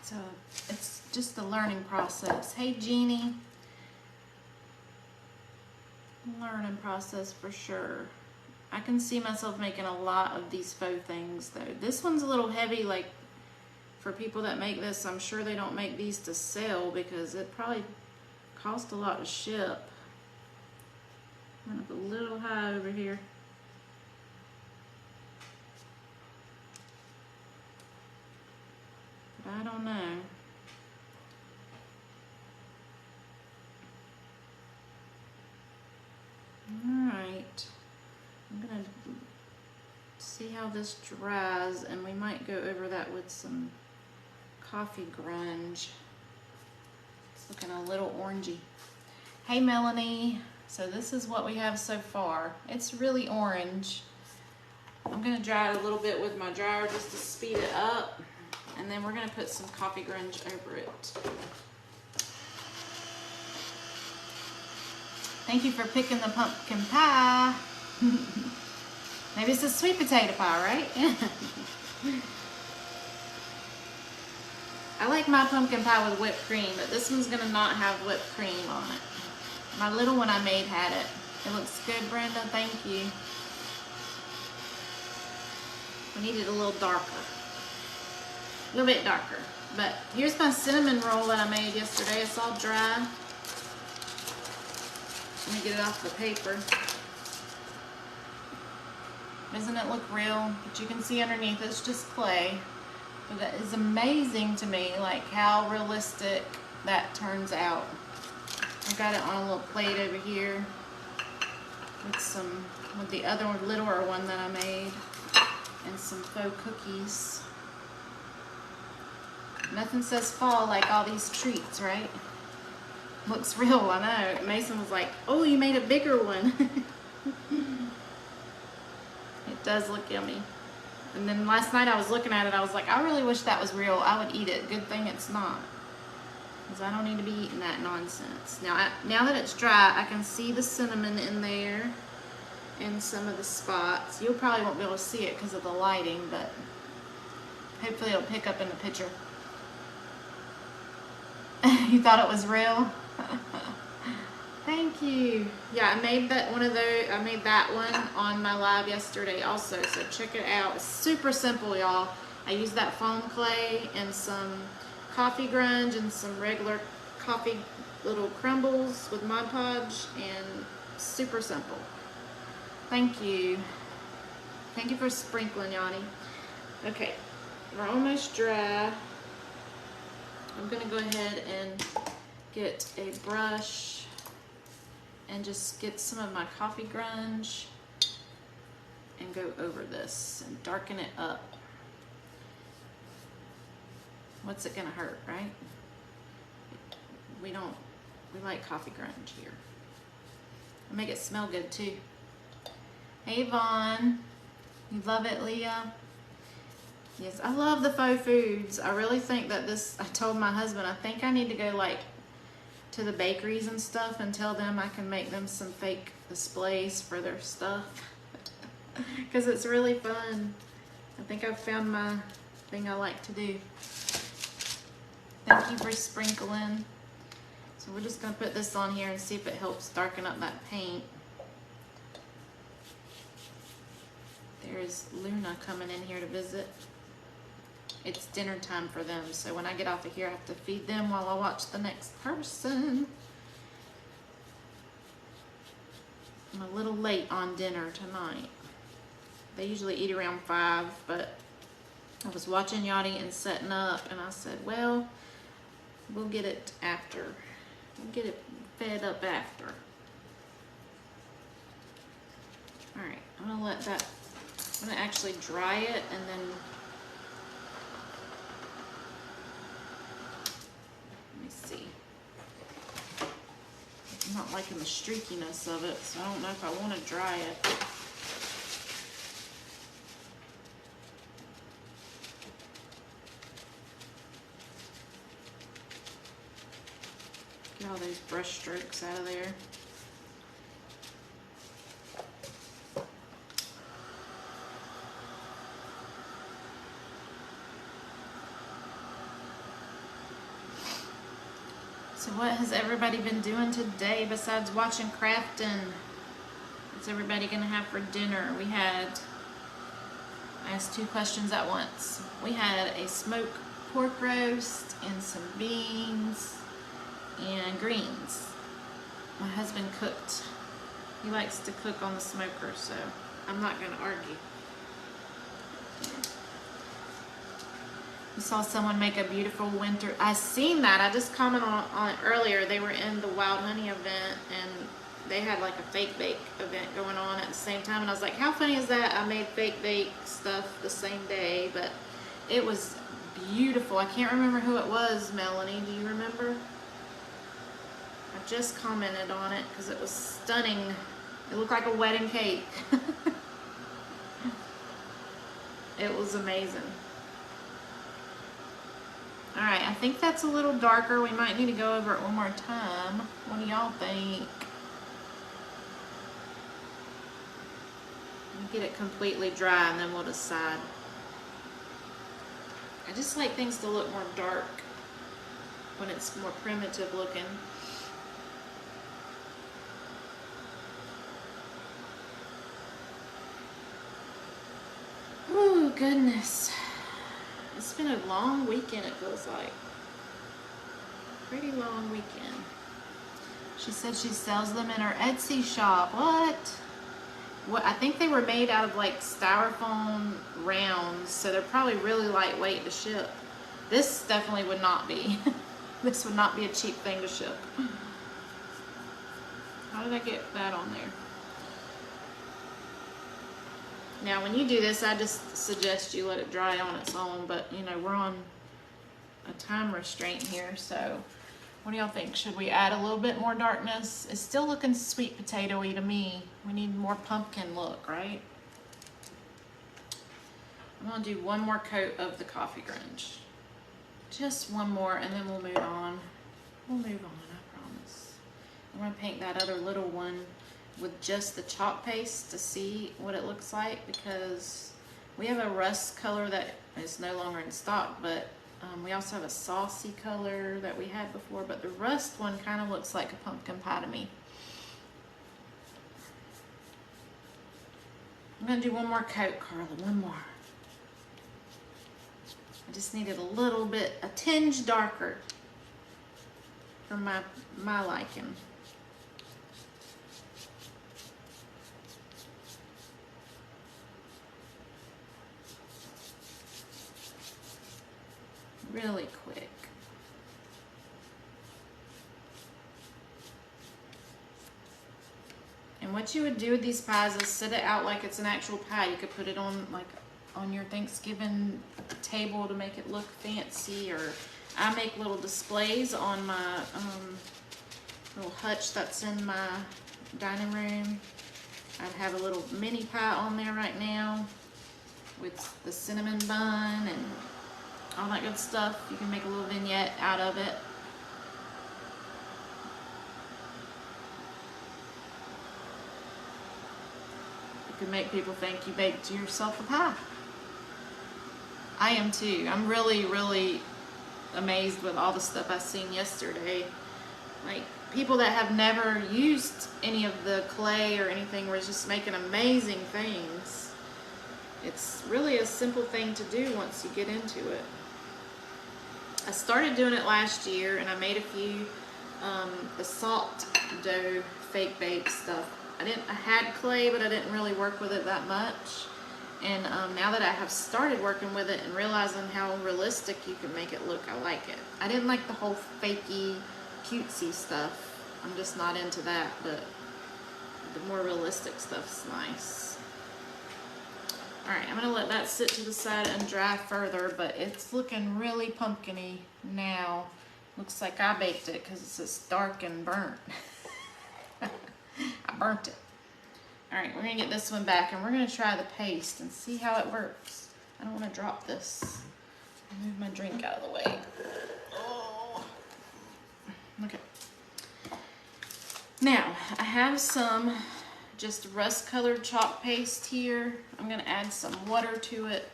So it's just the learning process. Hey, Jeannie. Learning process for sure. I can see myself making a lot of these faux things though. This one's a little heavy, like for people that make this. I'm sure they don't make these to sell because it probably costs a lot to ship. Went up a little high over here. But I don't know. Alright, I'm gonna see how this dries, and we might go over that with some coffee grunge. It's looking a little orangey. Hey Melanie, so this is what we have so far. It's really orange. I'm gonna dry it a little bit with my dryer just to speed it up, and then we're gonna put some coffee grunge over it. Thank you for picking the pumpkin pie. Maybe it's a sweet potato pie, right? I like my pumpkin pie with whipped cream, but this one's gonna not have whipped cream on it. My little one I made had it. It looks good, Brenda, thank you. We need it a little darker. A little bit darker. But here's my cinnamon roll that I made yesterday. It's all dry. Let me get it off the paper. Doesn't it look real? But you can see underneath it's just clay. But that is amazing to me, like how realistic that turns out. I got it on a little plate over here with the other littler one that I made, and some faux cookies. Nothing says fall like all these treats, right? Looks real, I know. Mason was like, oh, you made a bigger one. It does look yummy. And then last night I was looking at it, I was like, I really wish that was real. I would eat it. Good thing it's not. Because I don't need to be eating that nonsense. Now that it's dry, I can see the cinnamon in there in some of the spots. You'll probably won't be able to see it because of the lighting, but hopefully it'll pick up in the picture. You thought it was real? Thank you. Yeah, I made that one of those. I made that one on my live yesterday also, so check it out. It's super simple, y'all. I used that foam clay and some coffee grunge and some regular coffee little crumbles with Mod Podge, and super simple. Thank you. Thank you for sprinkling, Yanni. Okay, we're almost dry. I'm gonna go ahead and get a brush and just get some of my coffee grunge and go over this and darken it up. What's it gonna hurt, right? We like coffee grunge here. I'll make it smell good too. Hey Vaughn, you love it, Leah? Yes, I love the faux foods. I really think that I told my husband, I think I need to go like to the bakeries and stuff and tell them I can make them some fake displays for their stuff. Because it's really fun. I think I've found my thing I like to do. Thank you for sprinkling. So we're just gonna put this on here and see if it helps darken up that paint. There's Luna coming in here to visit. It's dinner time for them, so when I get off of here, I have to feed them while I watch the next person. I'm a little late on dinner tonight. They usually eat around 5, but I was watching Yachty and setting up, and I said, well, we'll get it after. We'll get it fed up after. All right, I'm gonna actually dry it, and then I'm not liking the streakiness of it, so I don't know if I want to dry it. Get all those brush strokes out of there. So what has everybody been doing today besides watching crafting? What's everybody gonna have for dinner? I asked 2 questions at once. We had a smoked pork roast and some beans and greens. My husband cooked. He likes to cook on the smoker, so I'm not gonna argue. You saw someone make a beautiful winter. I seen that. I just commented on it earlier. They were in the Wild Honey event, and they had like a fake bake event going on at the same time. And I was like, how funny is that? I made fake bake stuff the same day, but it was beautiful. I can't remember who it was, Melanie. Do you remember? I just commented on it because it was stunning. It looked like a wedding cake. It was amazing. All right, I think that's a little darker. We might need to go over it one more time. What do y'all think? Get it completely dry and then we'll decide. I just like things to look more dark when it's more primitive looking. Oh goodness. It's been a long weekend, it feels like. Pretty long weekend. She said she sells them in her Etsy shop. What? I think they were made out of like styrofoam rounds, so they're probably really lightweight to ship. This definitely would not be. This would not be a cheap thing to ship. How did I get that on there? Now when you do this, I just suggest you let it dry on its own, but you know, we're on a time restraint here, so What do y'all think? Should we add a little bit more darkness? It's still looking sweet potato-y to me. We need more pumpkin look, right? I'm gonna do one more coat of the coffee grunge. Just one more and then we'll move on. We'll move on, I promise. I'm gonna paint that other little one with just the chalk paste to see what it looks like, because we have a rust color that is no longer in stock, but we also have a saucy color that we had before, but the rust one kind of looks like a pumpkin pie to me. I'm gonna do one more coat, Carla, one more. I just need it a little bit, a tinge darker for my liking. Really quick. And what you would do with these pies is set it out like it's an actual pie. You could put it on like on your Thanksgiving table to make it look fancy, or I make little displays on my little hutch that's in my dining room. I have a little mini pie on there right now with the cinnamon bun and all that good stuff. You can make a little vignette out of it. You can make people think you baked yourself a pie. I am too. I'm really, really amazed with all the stuff I seen yesterday. Like, people that have never used any of the clay or anything were just making amazing things. It's really a simple thing to do once you get into it. I started doing it last year, and I made a few the salt dough fake bake stuff. I had clay, but I didn't really work with it that much. And now that I have started working with it and realizing how realistic you can make it look, I like it. I didn't like the whole fakey, cutesy stuff. I'm just not into that, but the more realistic stuff's nice. All right, I'm gonna let that sit to the side and dry further, but it's looking really pumpkin-y now. Looks like I baked it because it's just dark and burnt. I burnt it. All right, we're gonna get this one back and we're gonna try the paste and see how it works. I don't wanna drop this. I'll move my drink out of the way. Oh. Okay. Now, I have some just rust colored chalk paste here. I'm gonna add some water to it.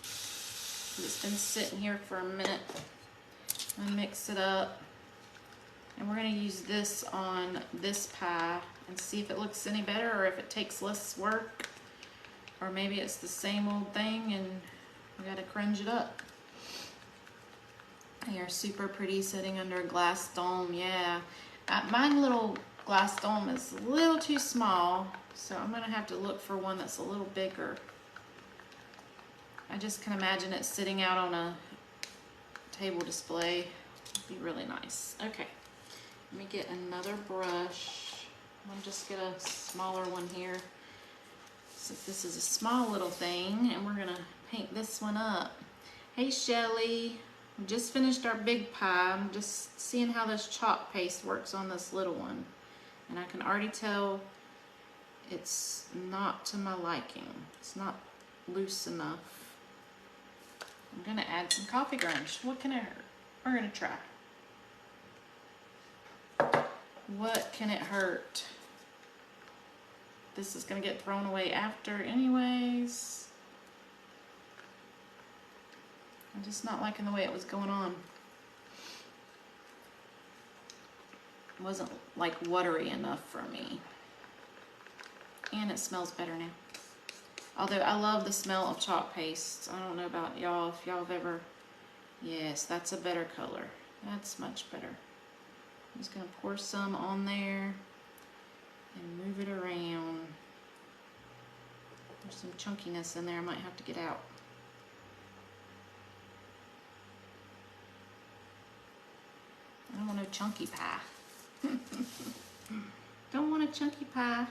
It's been sitting here for a minute. I'm gonna mix it up. And we're gonna use this on this pie and see if it looks any better or if it takes less work. Or maybe it's the same old thing and we gotta crunch it up. They are super pretty sitting under a glass dome, yeah. My little glass dome is a little too small, so I'm gonna have to look for one that's a little bigger. I just can imagine it sitting out on a table display. It'd be really nice. Okay, let me get another brush. I'm gonna just get a smaller one here. So this is a small little thing, and we're gonna paint this one up. Hey Shelly, we just finished our big pie. I'm just seeing how this chalk paste works on this little one. And I can already tell it's not to my liking. It's not loose enough. I'm gonna add some coffee grunge. What can it hurt? We're gonna try. What can it hurt? This is gonna get thrown away after anyways. I'm just not liking the way it was going on. It wasn't like watery enough for me. And it smells better now. Although I love the smell of chalk paste. I don't know about y'all, if y'all have ever, yes, that's a better color. That's much better. I'm just gonna pour some on there and move it around. There's some chunkiness in there I might have to get out. I don't want no chunky pie. Don't want a chunky pie.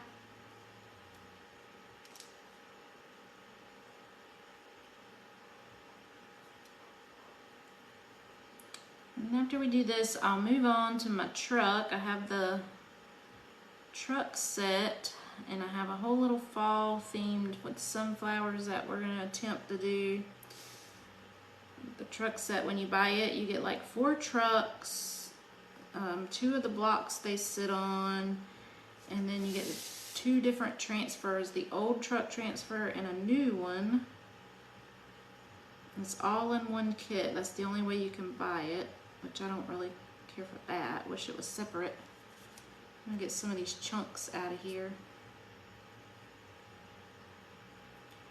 Never after we do this, I'll move on to my truck. I have the truck set, and I have a whole little fall themed with sunflowers that we're gonna attempt to do. The truck set, when you buy it, you get like 4 trucks, 2 of the blocks they sit on, and then you get 2 different transfers, the old truck transfer and a new one. It's all in one kit. That's the only way you can buy it, which I don't really care for that. Wish it was separate. I'm gonna get some of these chunks out of here.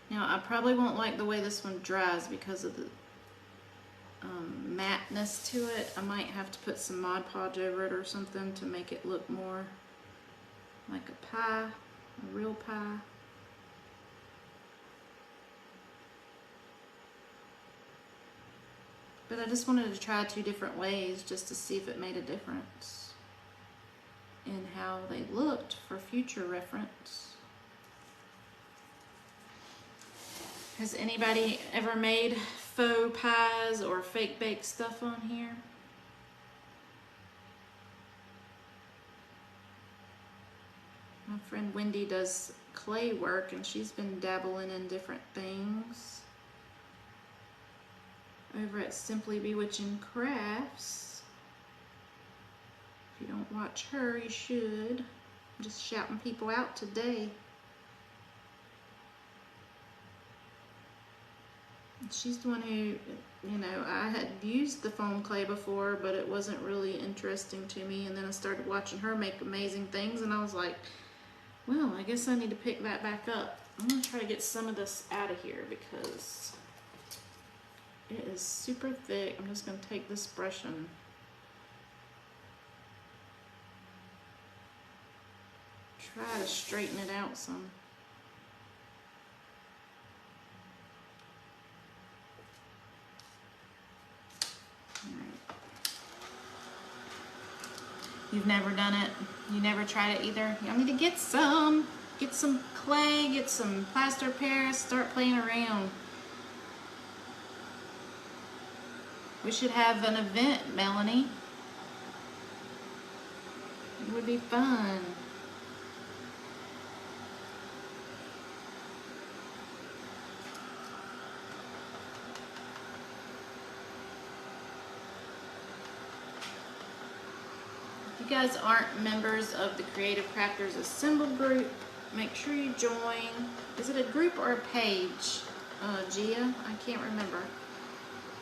Now I probably won't like the way this one dries because of the matteness to it. I might have to put some Mod Podge over it or something to make it look more like a pie, a real pie. But I just wanted to try 2 different ways just to see if it made a difference in how they looked for future reference. Has anybody ever made faux pies or fake bake stuff on here? My friend Wendy does clay work, and she's been dabbling in different things over at Simply Bewitching Crafts. If you don't watch her, you should. I'm just shouting people out today. She's the one who, you know, I had used the foam clay before, but it wasn't really interesting to me. And then I started watching her make amazing things, and I was like, well, I guess I need to pick that back up. I'm gonna try to get some of this out of here because it is super thick. I'm just gonna take this brush and try to straighten it out some. You've never done it? You never tried it either? Y'all need to get some. Get some clay, get some plaster Paris, start playing around. We should have an event, Melanie. It would be fun. If you guys aren't members of the Creative Crafters Assemble group, make sure you join. Is it a group or a page, Gia? I can't remember.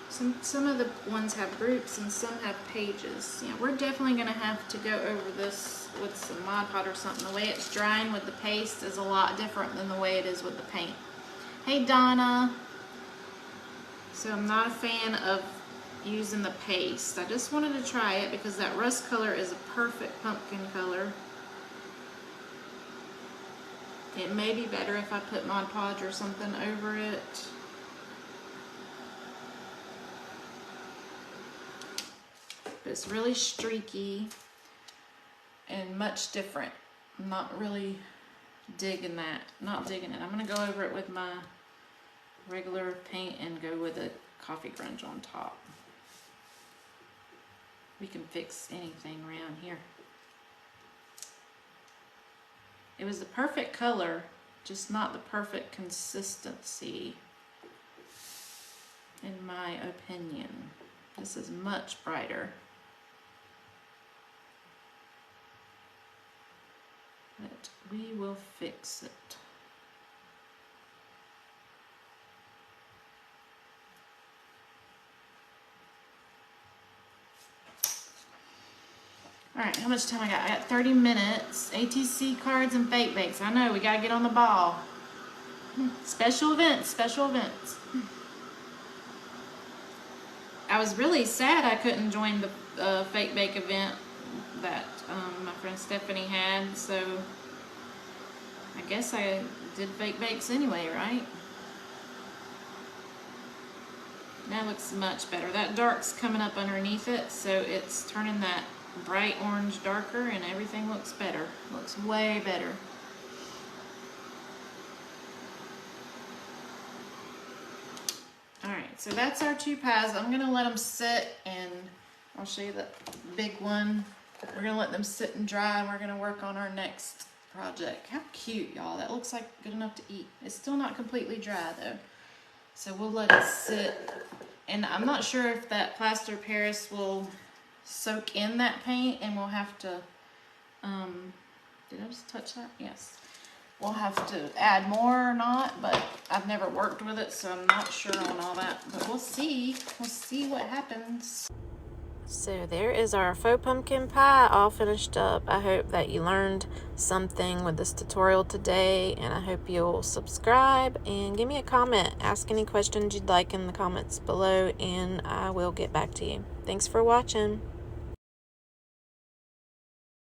Some of the ones have groups and some have pages. Yeah, we're definitely going to have to go over this with some Mod Podge or something. The way it's drying with the paste is a lot different than the way it is with the paint. Hey Donna. So I'm not a fan of using the paste. I just wanted to try it because that rust color is a perfect pumpkin color. It may be better if I put Mod Podge or something over it. But it's really streaky and much different. I'm not really digging that. Not digging it. I'm going to go over it with my regular paint and go with a coffee grunge on top. We can fix anything around here. It was the perfect color, just not the perfect consistency, in my opinion. This is much brighter. But we will fix it. All right, how much time I got? I got 30 minutes. ATC cards and fake bakes. I know, we gotta get on the ball. Special events, special events. I was really sad I couldn't join the fake bake event that my friend Stephanie had, so I guess I did fake bakes anyway, right? That looks much better. That dark's coming up underneath it, so it's turning that bright orange darker and everything looks better. Looks way better. Alright, so that's our 2 pies. I'm going to let them sit and I'll show you the big one. We're gonna let them sit and dry, and we're gonna work on our next project. How cute, y'all. That looks like good enough to eat. It's still not completely dry though. So we'll let it sit. And I'm not sure if that plaster Paris will soak in that paint, and we'll have to, did I just touch that? Yes. We'll have to add more or not, but I've never worked with it, so I'm not sure on all that. But we'll see. We'll see what happens. So there is our faux pumpkin pie all finished up. I hope that you learned something with this tutorial today, and I hope you'll subscribe and give me a comment. Ask any questions you'd like in the comments below, and I will get back to you. Thanks for watching.